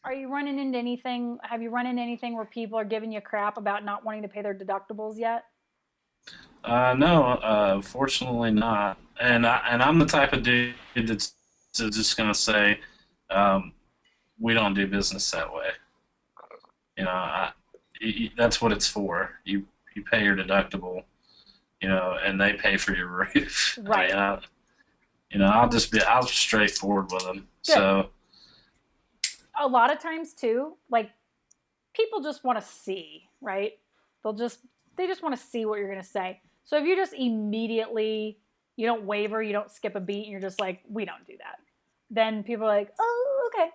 Are you running into anything? Have you run into anything where people are giving you crap about not wanting to pay their deductibles yet? No, fortunately not. And I'm the type of dude that's just gonna say, um, we don't do business that way. That's what it's for. You pay your deductible, and they pay for your roof. Right. I'll be straightforward with them. Good. So, A lot of times too, like people just want to see, right? They'll just they just want to see what you're going to say. So if you just immediately you don't waver, you don't skip a beat, and you're just like, we don't do that, then people are like, oh, okay.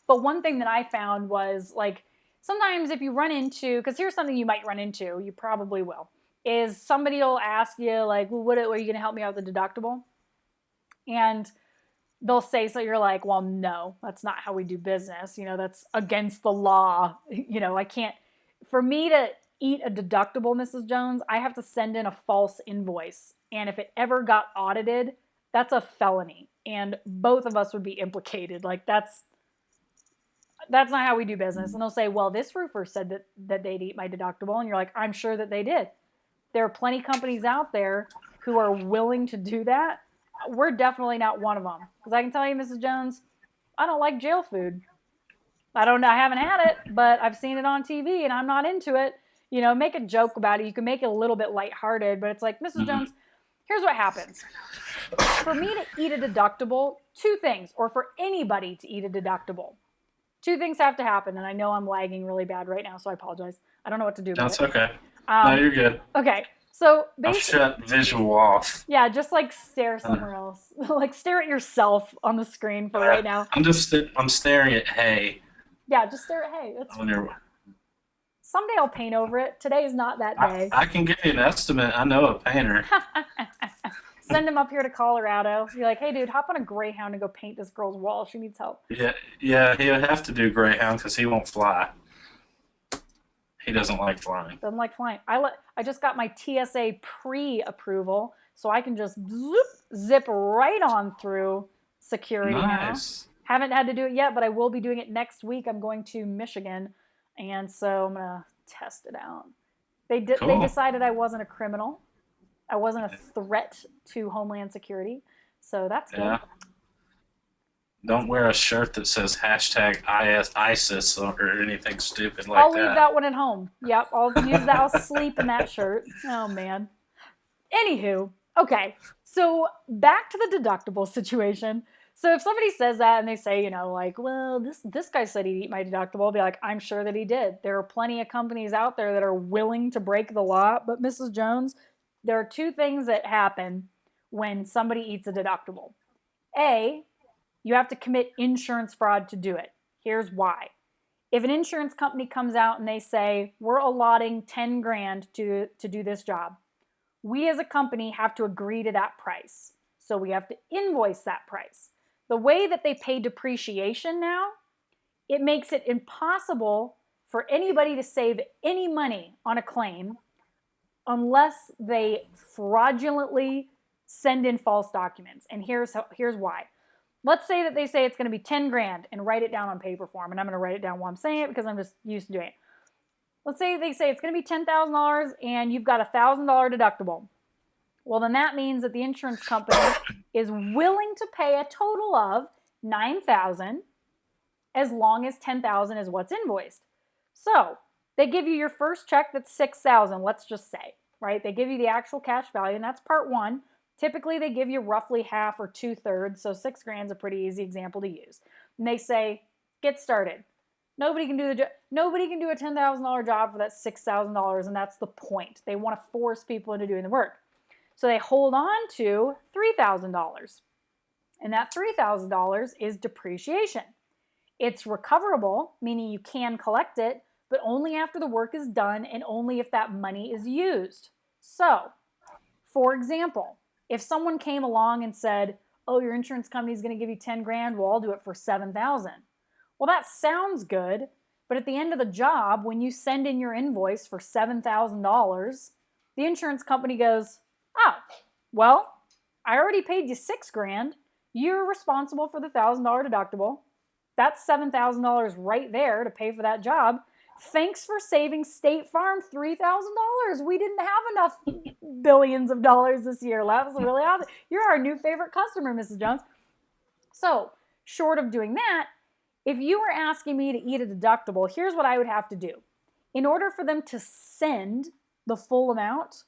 But one thing that I found was like sometimes if you run into, because here's something you might run into, you probably will, is somebody will ask you like, well, what are you going to help me out with the deductible? And they'll say so you're like, well, no, that's not how we do business, that's against the law. I can't, for me to eat a deductible, Mrs. Jones, I have to send in a false invoice, and if it ever got audited, that's a felony, and both of us would be implicated. Like that's not how we do business. And they'll say, well, this roofer said that they'd eat my deductible, and you're like, I'm sure that they did. There are plenty of companies out there who are willing to do that. We're definitely not one of them. Because I can tell you, Mrs. Jones, I don't like jail food. I don't know. I haven't had it, but I've seen it on TV and I'm not into it. Make a joke about it. You can make it a little bit lighthearted, but it's like, Mrs. mhm. Jones, here's what happens. For me to eat a deductible, two things, or for anybody to eat a deductible, two things have to happen. And I know I'm lagging really bad right now, so I apologize. I don't know what to do about That's it. okay. No, Um, you're good. okay. So I've basically, shut visual off. yeah, just like stare Uh, somewhere else. Like stare at yourself on the screen for right now. I'm staring at hay Yeah, just stare at, hey, it's on your. someday I'll paint over it. Today is not that day. I can give you an estimate. I know a painter. Send him up here to Colorado. You're like, hey, dude, hop on a Greyhound and go paint this girl's wall. She needs help. Yeah, yeah, he'll have to do Greyhound because he won't fly. He doesn't like flying. Doesn't like flying. I just got my TSA pre-approval, so I can just zip right on through security now. Nice. Haven't had to do it yet, but I will be doing it next week. I'm going to Michigan, and so I'm gonna test it out. They Cool. decided I wasn't a criminal. I wasn't a threat to Homeland Security, so that's good. Yeah. That's Don't wear a shirt that says hashtag ISIS or anything stupid like I'll leave that. that one at home. Yep, I'll use that. I'll sleep in that shirt. Oh man. Anywho, okay. So back to the deductible situation. So if somebody says that and they say, like, well, this guy said he'd eat my deductible, I'll be like, I'm sure that he did. There are plenty of companies out there that are willing to break the law, but Mrs. Jones, there are two things that happen when somebody eats a deductible. A, you have to commit insurance fraud to do it. Here's why. If an insurance company comes out and they say, we're allotting 10 grand to do this job, we as a company have to agree to that price. So we have to invoice that price. The way that they pay depreciation now, it makes it impossible for anybody to save any money on a claim unless they fraudulently send in false documents. And here's why. Let's say that they say it's going to be 10 grand and write it down on paper form. And I'm going to write it down while I'm saying it because I'm just used to doing it. Let's say they say it's going to be $10,000 and you've got a $1,000 deductible. Well, then that means that the insurance company is willing to pay a total of $9,000 as long as $10,000 is what's invoiced. So they give you your first check that's $6,000, let's just say, right? They give you the actual cash value, and that's part one. Typically, they give you roughly half or 2/3, so 6 grand is a pretty easy example to use. And they say, get started. Nobody can do a $10,000 job for that $6,000, and that's the point. They want to force people into doing the work. So they hold on to $3,000. And that $3,000 is depreciation. It's recoverable, meaning you can collect it, but only after the work is done and only if that money is used. So, for example, if someone came along and said, oh, your insurance company is going to give you 10 grand, well, I'll do it for 7,000. Well, that sounds good, but at the end of the job, when you send in your invoice for $7,000, the insurance company goes, oh, well, I already paid you 6 grand. You're responsible for the $1,000 deductible. That's $7,000 right there to pay for that job. Thanks for saving State Farm $3,000. We didn't have enough billions of dollars this year. That was really awesome. You're our new favorite customer, Mrs. Jones. So, short of doing that, if you were asking me to eat a deductible, here's what I would have to do. In order for them to send the full amount,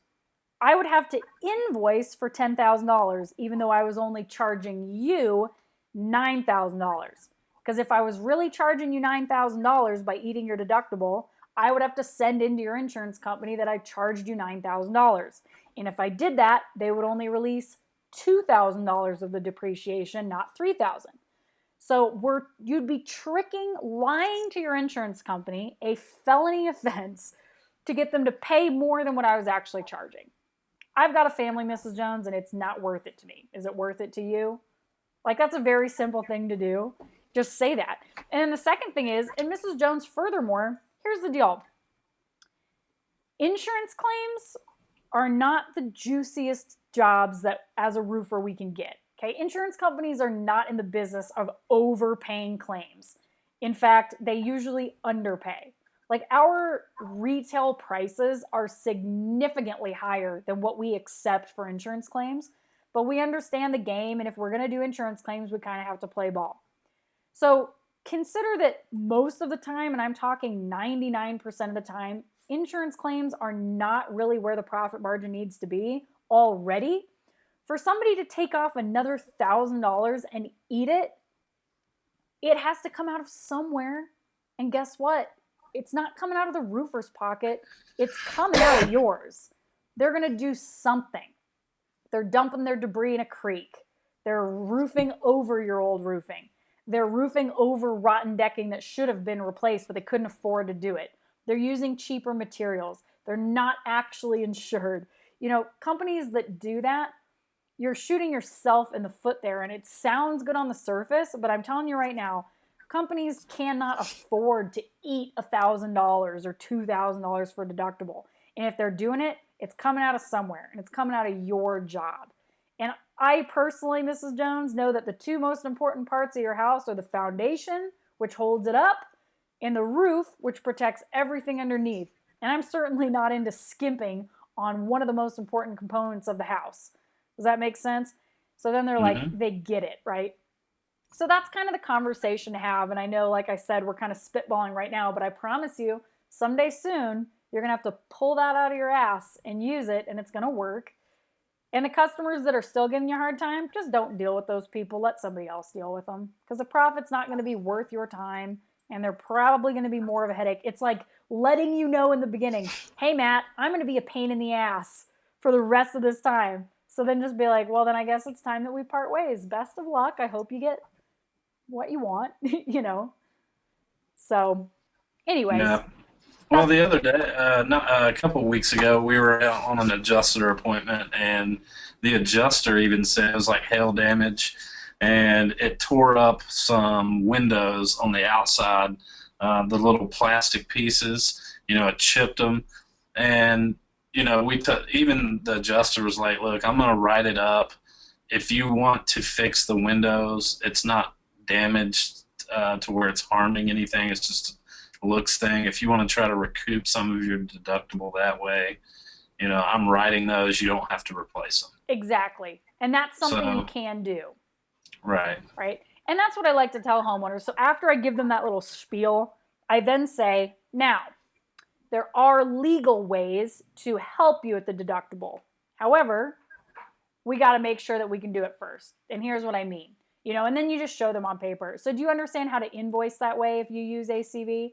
I would have to invoice for $10,000, even though I was only charging you $9,000. Because if I was really charging you $9,000 by eating your deductible, I would have to send into your insurance company that I charged you $9,000. And if I did that, they would only release $2,000 of the depreciation, not $3,000. So you'd be lying to your insurance company, a felony offense, to get them to pay more than what I was actually charging. I've got a family, Mrs. Jones, and it's not worth it to me. Is it worth it to you? Like, that's a very simple thing to do. Just say that. And then the second thing is, and Mrs. Jones, furthermore, here's the deal. Insurance claims are not the juiciest jobs that as a roofer we can get. Okay, insurance companies are not in the business of overpaying claims. In fact, they usually underpay. Like, our retail prices are significantly higher than what we accept for insurance claims, but we understand the game, and if we're going to do insurance claims, we kind of have to play ball. So consider that most of the time, and I'm talking 99% of the time, insurance claims are not really where the profit margin needs to be already. For somebody to take off another $1,000 and eat it, it has to come out of somewhere. And guess what? It's not coming out of the roofer's pocket. It's coming out of yours. They're going to do something. They're dumping their debris in a creek. They're roofing over your old roofing. They're roofing over rotten decking that should have been replaced, but they couldn't afford to do it. They're using cheaper materials. They're not actually insured. You know, companies that do that, you're shooting yourself in the foot there, and it sounds good on the surface, but I'm telling you right now, companies cannot afford to eat $1,000 or $2,000 for a deductible. And if they're doing it, it's coming out of somewhere, and it's coming out of your job. And I personally, Mrs. Jones, know that the two most important parts of your house are the foundation, which holds it up, and the roof, which protects everything underneath. And I'm certainly not into skimping on one of the most important components of the house. Does that make sense? So then they're like, they get it, right? So that's kind of the conversation to have. And I know, like I said, we're kind of spitballing right now, but I promise you, someday soon, you're going to have to pull that out of your ass and use it, and it's going to work. And the customers that are still giving you a hard time, just don't deal with those people. Let somebody else deal with them. Because the profit's not going to be worth your time, and they're probably going to be more of a headache. It's like letting you know in the beginning, hey, Matt, I'm going to be a pain in the ass for the rest of this time. So then just be like, well, then I guess it's time that we part ways. Best of luck. I hope you get what you want, you know. So, anyways. Yeah. Well, the other day, a couple of weeks ago, we were out on an adjuster appointment, and the adjuster even said it was like hail damage, and it tore up some windows on the outside, the little plastic pieces. You know, it chipped them, and you know, even the adjuster was like, "Look, I'm gonna write it up. If you want to fix the windows, it's not damaged to where it's harming anything. It's just looks thing. If you want to try to recoup some of your deductible that way, you know, I'm writing those. You don't have to replace them." Exactly. And that's something you can do. Right. Right. And that's what I like to tell homeowners. So after I give them that little spiel, I then say, now, there are legal ways to help you at the deductible. However, we got to make sure that we can do it first. And here's what I mean. You know, and then you just show them on paper. So do you understand how to invoice that way if you use ACV?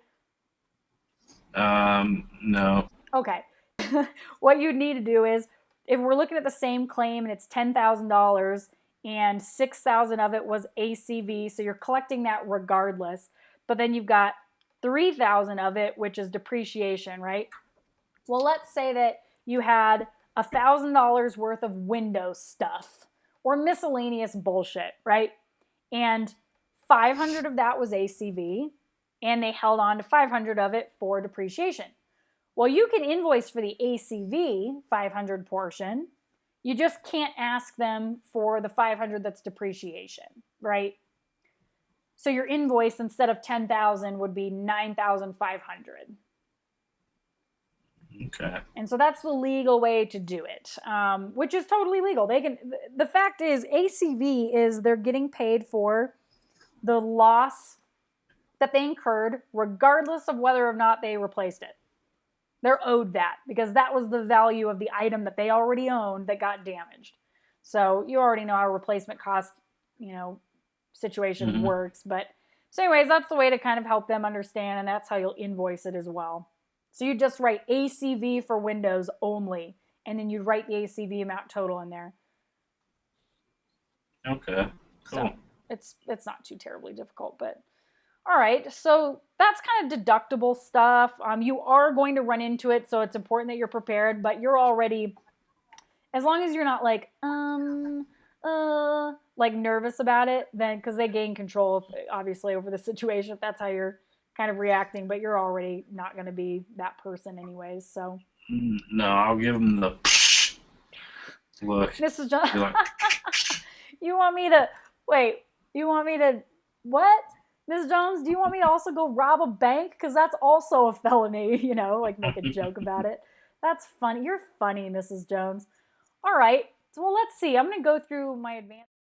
No. Okay. What you'd need to do is, if we're looking at the same claim and it's $10,000 and $6,000 of it was ACV, so you're collecting that regardless, but then you've got $3,000 of it, which is depreciation, right? Well, let's say that you had $1,000 worth of window stuff or miscellaneous bullshit, right? And 500 of that was ACV, and they held on to 500 of it for depreciation. Well, you can invoice for the ACV 500 portion. You just can't ask them for the 500 that's depreciation, right? So your invoice instead of 10,000 would be 9,500. Okay. And so that's the legal way to do it, which is totally legal. They can. The fact is, ACV is they're getting paid for the loss that they incurred, regardless of whether or not they replaced it. They're owed that because that was the value of the item that they already owned that got damaged. So you already know how replacement cost, situation Hmm. works. But so, anyways, that's the way to kind of help them understand, and that's how you'll invoice it as well. So you just write ACV for Windows only, and then you write the ACV amount total in there. Okay. So Cool. it's not too terribly difficult, but all right. So that's kind of deductible stuff. You are going to run into it, so it's important that you're prepared. But you're already, as long as you're not like nervous about it, then because they gain control, obviously, over the situation if that's how you're kind of reacting. But you're already not going to be that person, anyways. So, No, I'll give them the look. Mrs. John, Be like, you want me to wait? You want me to what? Ms. Jones, do you want me to also go rob a bank? Because that's also a felony, like make a joke about it. That's funny. You're funny, Mrs. Jones. All right. So, well, let's see. I'm going to go through my advanced.